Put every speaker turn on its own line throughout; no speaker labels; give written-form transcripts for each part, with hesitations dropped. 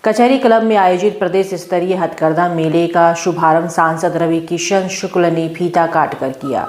कचहरी क्लब में आयोजित प्रदेश स्तरीय हथकरघा मेले का शुभारंभ सांसद रवि किशन शुक्ल ने फीता काटकर किया।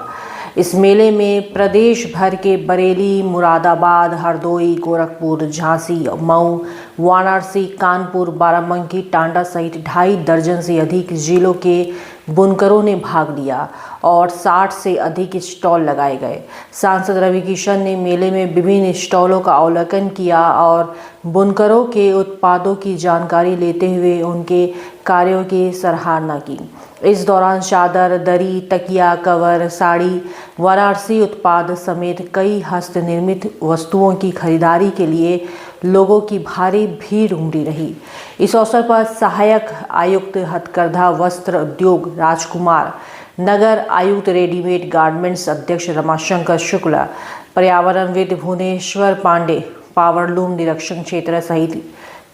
इस मेले में प्रदेश भर के बरेली, मुरादाबाद, हरदोई, गोरखपुर, झांसी, मऊ, वाराणसी, कानपुर, बाराबंकी, टांडा सहित 2.5 दर्जन से अधिक जिलों के बुनकरों ने भाग लिया और 60 से अधिक स्टॉल लगाए गए। सांसद रवि किशन ने मेले में विभिन्न स्टॉलों का अवलोकन किया और बुनकरों के उत्पादों की जानकारी लेते हुए उनके कार्यों की सराहना की। इस दौरान चादर, दरी, तकिया, कवर, साड़ी, वाराणसी उत्पाद समेत कई हस्तनिर्मित वस्तुओं की खरीदारी के लिए लोगों की भारी भीड़ उमड़ी रही। इस अवसर पर सहायक आयुक्त हथकरघा वस्त्र उद्योग राजकुमार, नगर आयुक्त रेडीमेड गारमेंट्स अध्यक्ष रमाशंकर शुक्ला, पर्यावरणविद भुवनेश्वर पांडे, पावरलूम निरीक्षण क्षेत्र सहित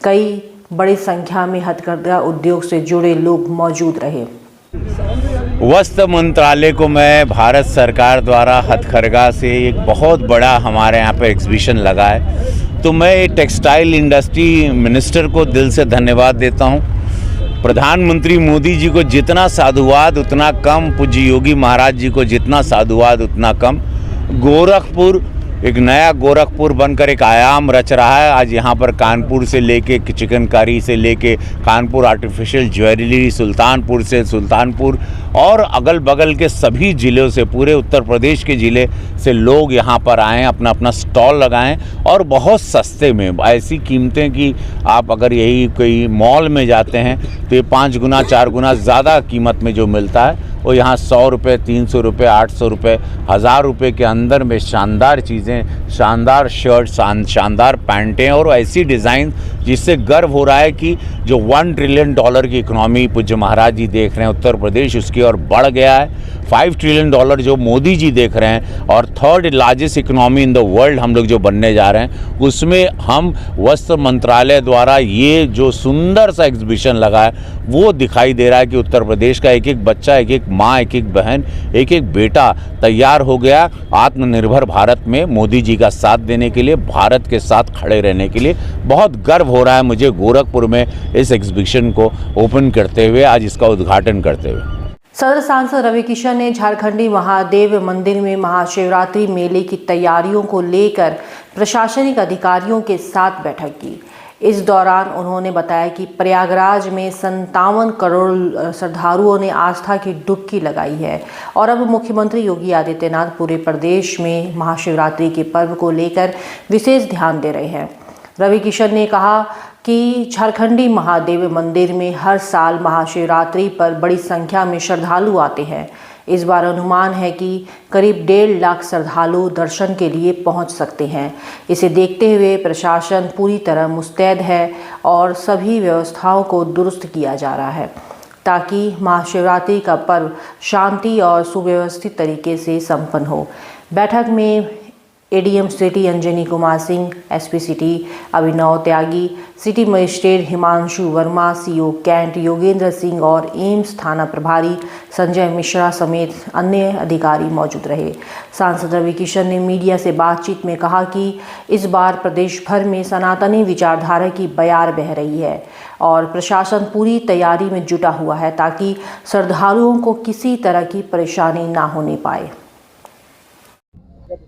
कई बड़ी संख्या में हथकरघा उद्योग से जुड़े लोग मौजूद रहे।
वस्त्र मंत्रालय को मैं भारत सरकार द्वारा हथकरघा से एक बहुत बड़ा हमारे यहाँ पर एग्जीबिशन लगा है, तो मैं टेक्सटाइल इंडस्ट्री मिनिस्टर को दिल से धन्यवाद देता हूँ। प्रधानमंत्री मोदी जी को जितना साधुवाद उतना कम, पूज्य योगी महाराज जी को जितना साधुवाद उतना कम। गोरखपुर एक नया गोरखपुर बनकर एक आयाम रच रहा है। आज यहाँ पर कानपुर से लेके चिकनकारी से लेके कानपुर आर्टिफिशियल ज्वेलरी, सुल्तानपुर से सुल्तानपुर और अगल बगल के सभी ज़िलों से, पूरे उत्तर प्रदेश के ज़िले से लोग यहाँ पर आएँ, अपना अपना स्टॉल लगाएं और बहुत सस्ते में। ऐसी कीमतें कि आप अगर यही कोई मॉल में जाते हैं तो ये 5 गुना 4 गुना ज़्यादा कीमत में जो मिलता है वो यहाँ 100 रुपये, 300 रुपये, 800 रुपये, 1000 रुपये के अंदर में शानदार चीज़ें, शानदार शर्ट, शानदार पैंटें और ऐसी डिज़ाइन जिससे गर्व हो रहा है कि जो $1 ट्रिलियन की इकोनॉमी पूज्य महाराज जी देख रहे हैं उत्तर प्रदेश, उसकी और बढ़ गया है। $5 ट्रिलियन जो मोदी जी देख रहे हैं और 3rd largest economy in the world हम लोग जो बनने जा रहे हैं, उसमें हम वस्त्र मंत्रालय द्वारा ये जो सुंदर सा एग्जीबिशन लगा है वो दिखाई दे रहा है कि उत्तर प्रदेश का एक एक बच्चा, एक एक माँ, एक एक बहन, एक एक बेटा तैयार हो गया आत्मनिर्भर भारत में मोदी जी का साथ देने के लिए, भारत के साथ खड़े रहने के लिए। बहुत गर्व हो रहा है मुझे गोरखपुर में इस एग्जीबिशन को ओपन करते हुए, आज इसका उद्घाटन करते हुए।
सदर सांसद रवि किशन ने झारखंडी महादेव मंदिर में महाशिवरात्रि मेले की तैयारियों को लेकर प्रशासनिक अधिकारियों के साथ बैठक की। इस दौरान उन्होंने बताया कि प्रयागराज में 57 करोड़ श्रद्धालुओं ने आस्था की डुबकी लगाई है और अब मुख्यमंत्री योगी आदित्यनाथ पूरे प्रदेश में महाशिवरात्रि के पर्व को लेकर विशेष ध्यान दे रहे हैं। रवि किशन ने कहा कि झारखंडी महादेव मंदिर में हर साल महाशिवरात्रि पर बड़ी संख्या में श्रद्धालु आते हैं। इस बार अनुमान है कि करीब 1.5 लाख श्रद्धालु दर्शन के लिए पहुंच सकते हैं। इसे देखते हुए प्रशासन पूरी तरह मुस्तैद है और सभी व्यवस्थाओं को दुरुस्त किया जा रहा है ताकि महाशिवरात्रि का पर्व शांति और सुव्यवस्थित तरीके से संपन्न हो। बैठक में ADM city Anjani Kumar Singh, SP city Abhinav Tyagi, city magistrate Himanshu Verma, CO cantt Yogendra Singh और एम्स थाना प्रभारी संजय मिश्रा समेत अन्य अधिकारी मौजूद रहे। सांसद रवि किशन ने मीडिया से बातचीत में कहा कि इस बार प्रदेश भर में सनातनी विचारधारा की बयार बह रही है और प्रशासन पूरी तैयारी में जुटा हुआ है ताकि श्रद्धालुओं को किसी तरह की परेशानी ना होने पाए।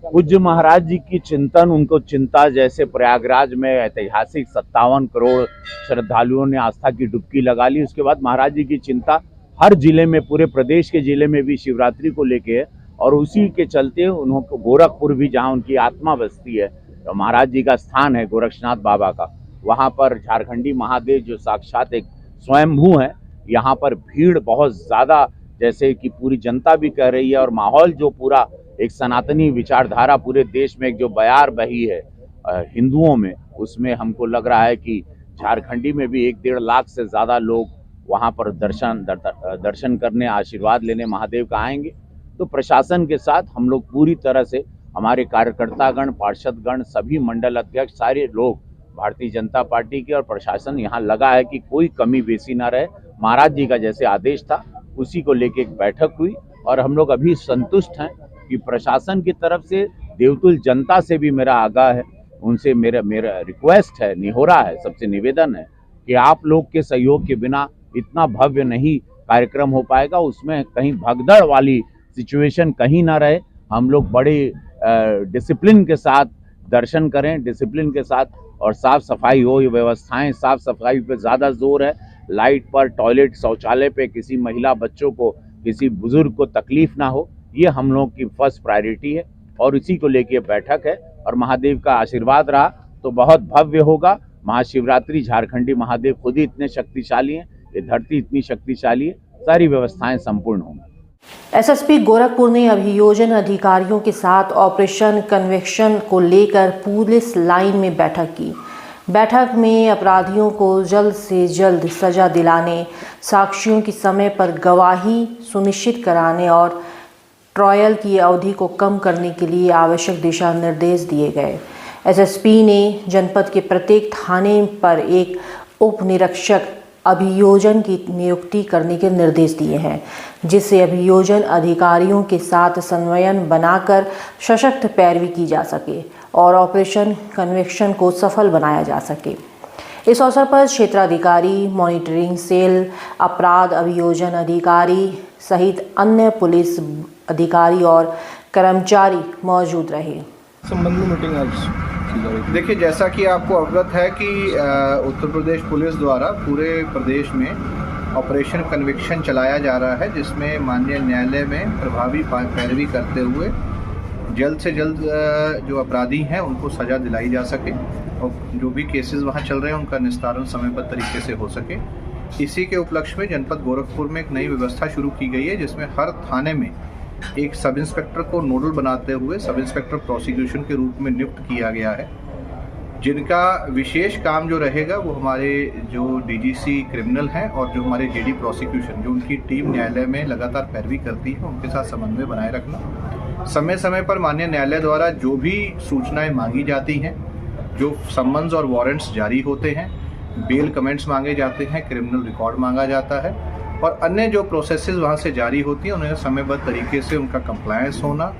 पूज्य महाराज जी की चिंतन, उनको चिंता, जैसे प्रयागराज में ऐतिहासिक 57 करोड़ श्रद्धालुओं ने आस्था की डुबकी लगा ली, उसके बाद महाराज जी की चिंता हर जिले में, पूरे प्रदेश के जिले में भी शिवरात्रि को लेके है और उसी के चलते उन्होंने गोरखपुर भी, जहां उनकी आत्मा बसती है, तो महाराज जी का स्थान है गोरक्षनाथ बाबा का, वहां पर झारखंडी महादेव जो साक्षात एक स्वयंभू है, यहाँ पर भीड़ बहुत ज़्यादा, जैसे कि पूरी जनता भी कह रही है और माहौल जो पूरा एक सनातनी विचारधारा पूरे देश में एक जो बयार बही है हिंदुओं में, उसमें हमको लग रहा है कि झारखंडी में भी 1-1.5 लाख से ज़्यादा लोग वहां पर दर्शन करने, आशीर्वाद लेने महादेव का आएंगे। तो प्रशासन के साथ हम लोग पूरी तरह से, हमारे कार्यकर्तागण, पार्षदगण, सभी मंडल अध्यक्ष, सारे लोग भारतीय जनता पार्टी के और प्रशासन यहाँ लगा है कि कोई कमी बेसी ना रहे। महाराज जी का जैसे आदेश था उसी को लेके एक बैठक हुई और हम लोग अभी संतुष्ट हैं कि प्रशासन की तरफ से, देवतुल जनता से भी मेरा आगाह है, उनसे मेरा रिक्वेस्ट है, निहोरा है, सबसे निवेदन है कि आप लोग के सहयोग के बिना इतना भव्य नहीं कार्यक्रम हो पाएगा, उसमें कहीं भगदड़ वाली सिचुएशन कहीं ना रहे। हम लोग बड़े डिसिप्लिन के साथ दर्शन करें, डिसिप्लिन के साथ, और साफ सफाई हो, ये व्यवस्थाएं साफ सफाई पे ज़्यादा जोर है, लाइट पर, टॉयलेट, शौचालय पे किसी महिला, बच्चों को, किसी बुजुर्ग को तकलीफ ना हो, ये हम लोग की फर्स्ट प्रायोरिटी है और इसी को लेके बैठक है। और महादेव का आशीर्वाद रहा तो बहुत भव्य होगा। महाशिवरात्रि, झारखंडी महादेव खुद ही इतने शक्तिशाली हैं, ये धरती इतनी शक्तिशाली है, सारी व्यवस्थाएं संपूर्ण होंगी।
एसएसपी गोरखपुर ने अभियोजन अधिकारियों के साथ ऑपरेशन कन्विक्शन को लेकर पुलिस लाइन में बैठक की। बैठक में अपराधियों को जल्द से जल्द सजा दिलाने, साक्षियों की समय पर गवाही सुनिश्चित कराने और ट्रायल की अवधि को कम करने के लिए आवश्यक दिशा निर्देश दिए गए। एसएसपी ने जनपद के प्रत्येक थाने पर एक उप निरीक्षक अभियोजन की नियुक्ति करने के निर्देश दिए हैं, जिससे अभियोजन अधिकारियों के साथ समन्वय बनाकर सशक्त पैरवी की जा सके और ऑपरेशन कन्विक्शन को सफल बनाया जा सके। इस अवसर पर क्षेत्राधिकारी, मॉनिटरिंग सेल, अपराध अभियोजन अधिकारी सहित अन्य पुलिस अधिकारी और कर्मचारी मौजूद रहे।
संबंध में मीटिंग आज
देखिए, जैसा कि आपको अवगत है कि उत्तर प्रदेश पुलिस द्वारा पूरे प्रदेश में ऑपरेशन कन्विक्शन चलाया जा रहा है, जिसमें माननीय न्यायालय में प्रभावी पैरवी करते हुए जल्द से जल्द जो अपराधी हैं उनको सज़ा दिलाई जा सके और जो भी केसेस वहां चल रहे हैं उनका निस्तारण समयबद्ध तरीके से हो सके। इसी के उपलक्ष्य में जनपद गोरखपुर में एक नई व्यवस्था शुरू की गई है, जिसमें हर थाने में एक सब इंस्पेक्टर को नोडल बनाते हुए सब इंस्पेक्टर प्रोसिक्यूशन के रूप में नियुक्त किया गया है, जिनका विशेष काम जो रहेगा वो हमारे जो डीजीसी क्रिमिनल हैं और जो हमारे जेडी प्रोसिक्यूशन, जो उनकी टीम न्यायालय में लगातार पैरवी करती है, उनके साथ समन्वय बनाए रखना। समय समय पर माननीय न्यायालय द्वारा जो भी सूचनाएं मांगी जाती हैं, जो सम्मन्स और वारंट्स जारी होते हैं, बेल कमेंट्स मांगे जाते हैं, क्रिमिनल रिकॉर्ड मांगा जाता है और अन्य जो प्रोसेसेस वहाँ से जारी होती हैं उन्हें समयबद्ध तरीके से उनका कंप्लायंस होना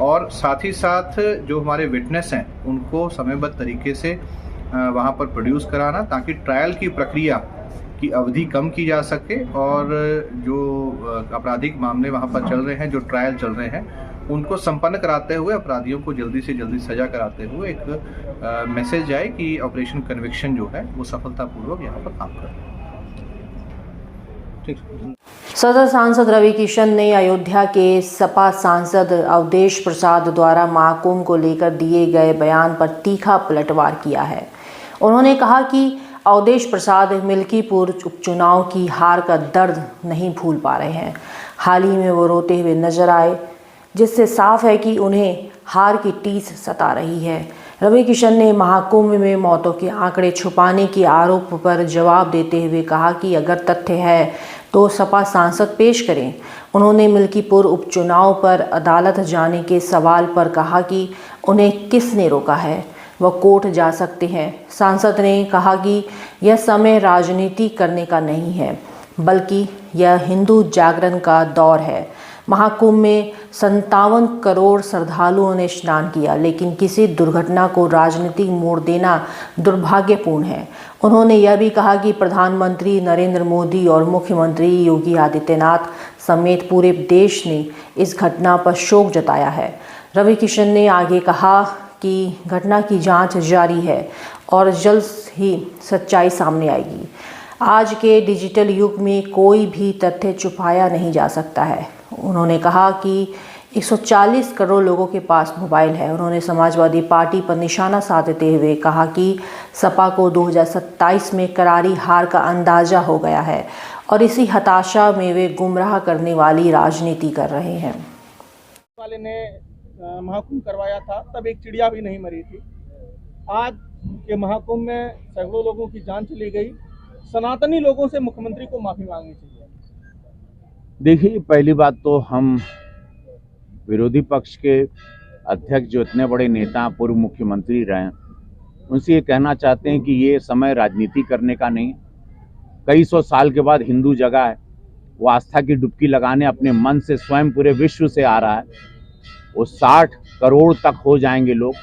और साथ ही साथ जो हमारे विटनेस हैं उनको समयबद्ध तरीके से वहाँ पर प्रोड्यूस कराना, ताकि ट्रायल की प्रक्रिया की अवधि कम की जा सके और जो आपराधिक मामले वहाँ पर चल रहे हैं, जो ट्रायल चल रहे हैं, उनको संपन्न कराते हुए अपराधियों को जल्दी से जल्दी सजा कराते हुए एक मैसेज जाए कि ऑपरेशन कन्विक्शन जो है वो सफलतापूर्वक यहाँ पर काम कर रहा है।
सदर सांसद रवि किशन ने अयोध्या के सपा सांसद अवधेश प्रसाद द्वारा महाकुंभ को लेकर दिए गए बयान पर तीखा पलटवार किया है। उन्होंने कहा कि अवधेश प्रसाद मिल्कीपुर उपचुनाव की हार का दर्द नहीं भूल पा रहे हैं। हाल ही में वो रोते हुए नजर आए, जिससे साफ है कि उन्हें हार की टीस सता रही है। रवि किशन ने महाकुंभ में मौतों के आंकड़े छुपाने के आरोप पर जवाब देते हुए कहा कि अगर तथ्य है तो सपा सांसद पेश करें। उन्होंने मिल्कीपुर उपचुनाव पर अदालत जाने के सवाल पर कहा कि उन्हें किसने रोका है, वह कोर्ट जा सकते हैं। सांसद ने कहा कि यह समय राजनीति करने का नहीं है, बल्कि यह हिंदू जागरण का दौर है। महाकुंभ में 57 करोड़ श्रद्धालुओं ने स्नान किया, लेकिन किसी दुर्घटना को राजनीतिक मोड़ देना दुर्भाग्यपूर्ण है। उन्होंने यह भी कहा कि प्रधानमंत्री नरेंद्र मोदी और मुख्यमंत्री योगी आदित्यनाथ समेत पूरे देश ने इस घटना पर शोक जताया है। रवि किशन ने आगे कहा कि घटना की जांच जारी है और जल्द ही सच्चाई सामने आएगी। आज के डिजिटल युग में कोई भी तथ्य छुपाया नहीं जा सकता है। उन्होंने कहा कि 140 करोड़ लोगों के पास मोबाइल है। उन्होंने समाजवादी पार्टी पर निशाना साधते हुए कहा कि सपा को 2027 में करारी हार का अंदाजा हो गया है और इसी हताशा में वे गुमराह करने वाली राजनीति कर रहे हैं।
वाले ने महाकुंभ करवाया था, तब एक चिड़िया भी नहीं मरी थी। आज के महाकुंभ में सैकड़ों लोगों की जान चली गई। सनातनी लोगों से मुख्यमंत्री को माफी मांगनी चाहिए।
देखिए, पहली बात तो हम विरोधी पक्ष के अध्यक्ष जो इतने बड़े नेता पूर्व मुख्यमंत्री रहे, उनसे ये कहना चाहते हैं कि ये समय राजनीति करने का नहीं। कई सौ साल के बाद हिंदू जगह है, वो आस्था की डुबकी लगाने अपने मन से स्वयं पूरे विश्व से आ रहा है। वो 60 करोड़ तक हो जाएंगे लोग,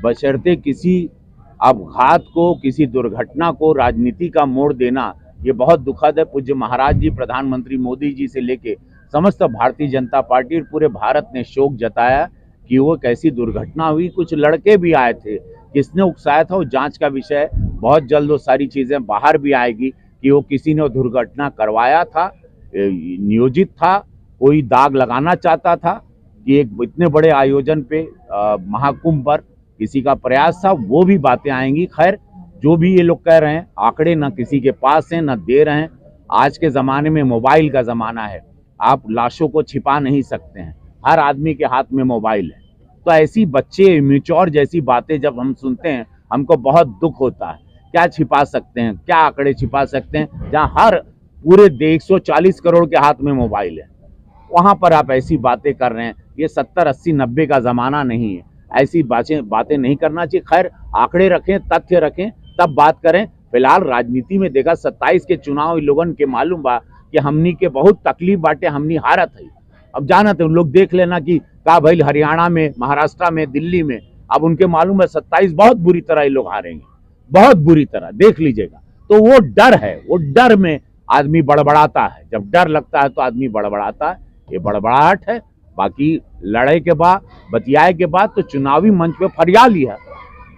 बशर्ते किसी अपघात को, किसी दुर्घटना को राजनीति का मोड़ देना ये बहुत दुखद है। पूज्य महाराज जी, प्रधानमंत्री मोदी जी से लेके समस्त भारतीय जनता पार्टी और पूरे भारत ने शोक जताया कि वो एक ऐसी दुर्घटना हुई। कुछ लड़के भी आए थे, किसने उकसाया था वो जांच का विषय है। बहुत जल्द वो सारी चीज़ें बाहर भी आएगी कि वो किसी ने दुर्घटना करवाया था, नियोजित था, कोई दाग लगाना चाहता था कि एक इतने बड़े आयोजन पे महाकुंभ पर किसी का प्रयास था, वो भी बातें आएंगी। खैर, जो भी ये लोग कह रहे हैं, आंकड़े ना किसी के पास हैं ना दे रहे हैं। आज के ज़माने में मोबाइल का ज़माना है, आप लाशों को छिपा नहीं सकते हैं, हर आदमी के हाथ में मोबाइल है। तो ऐसी बच्चे इमेच्योर जैसी बातें जब हम सुनते हैं, हमको बहुत दुख होता है। क्या छिपा सकते हैं, क्या आंकड़े छिपा सकते हैं, जहाँ हर पूरे 140 करोड़ के हाथ में मोबाइल है, वहाँ पर आप ऐसी बातें कर रहे हैं। ये 70, 80, 90 का ज़माना नहीं है, ऐसी बातें नहीं करना चाहिए। खैर, आंकड़े रखें, तथ्य रखें, तब बात करें। फिलहाल राजनीति में देखा 27 के चुनाव लोगन के मालूम बा कि हमनी के बहुत तकलीफ बाटे, हमनी हारत है। अब जानत है, लोग देख लेना कि का भाई हरियाणा में, महाराष्ट्र में, दिल्ली में, अब उनके मालूम है 27 बहुत बुरी तरह ये लोग हारेंगे, बहुत बुरी तरह, देख लीजिएगा। तो वो डर है, वो डर में आदमी बड़बड़ाता है। जब डर लगता है तो आदमी बड़बड़ाता है, ये बड़बड़ाहट है। बाकी लड़ाई के बाद, बतियाए के बाद तो चुनावी मंच पे फरिया लिया,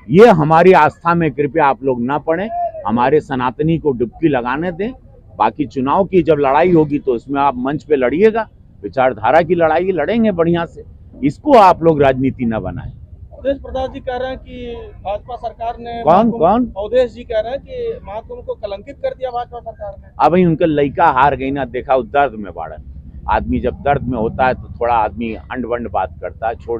ये हमारी आस्था में कृपया आप लोग ना पड़े, हमारे सनातनी को डुबकी लगाने दें। बाकी चुनाव की जब लड़ाई होगी तो उसमें आप मंच पे लड़िएगा, विचारधारा की लड़ाई लड़ेंगे बढ़िया से, इसको आप लोग राजनीति न बनाएं।
अवधेश प्रताप जी कह रहे हैं कि भाजपा सरकार ने
कौन?
अवधेश जी कह रहे हैं कि महाकुंभ को कलंकित कर दिया भाजपा सरकार ने।
अब उनके लड़का हार गई ना, देखा उस दर्द में बाड़न। आदमी जब दर्द में होता है तो थोड़ा आदमी अंड वंड बात करता है, छोड़